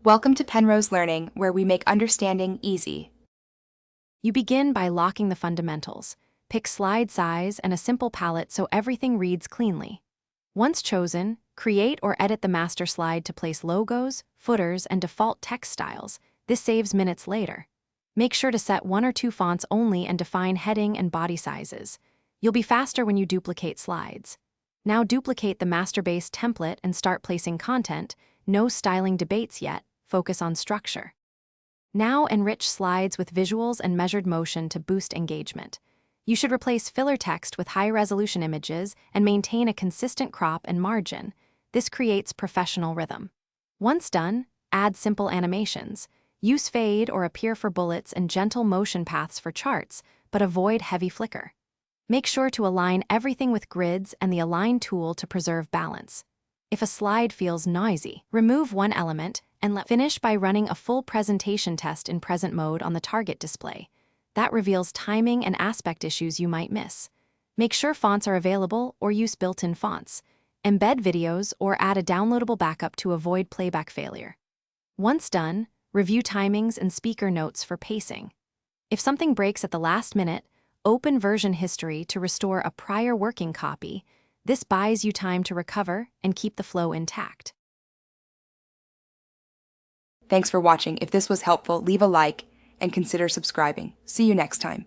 Welcome to Penrose Learning, where we make understanding easy. You begin by locking the fundamentals. Pick slide size and a simple palette so everything reads cleanly. Once chosen, create or edit the master slide to place logos, footers, and default text styles. This saves minutes later. Make sure to set 1 or 2 fonts only and define heading and body sizes. You'll be faster when you duplicate slides. Now duplicate the master base template and start placing content. No styling debates yet, focus on structure. Now enrich slides with visuals and measured motion to boost engagement. You should replace filler text with high-resolution images and maintain a consistent crop and margin. This creates professional rhythm. Once done, add simple animations. Use fade or appear for bullets and gentle motion paths for charts, but avoid heavy flicker. Make sure to align everything with grids and the Align tool to preserve balance. If a slide feels noisy, remove one element and finish by running a full presentation test in present mode on the target display. That reveals timing and aspect issues you might miss. Make sure fonts are available or use built-in fonts. Embed videos or add a downloadable backup to avoid playback failure. Once done, review timings and speaker notes for pacing. If something breaks at the last minute, open version history to restore a prior working copy. This buys you time to recover and keep the flow intact. Thanks for watching. If this was helpful, leave a like and consider subscribing. See you next time.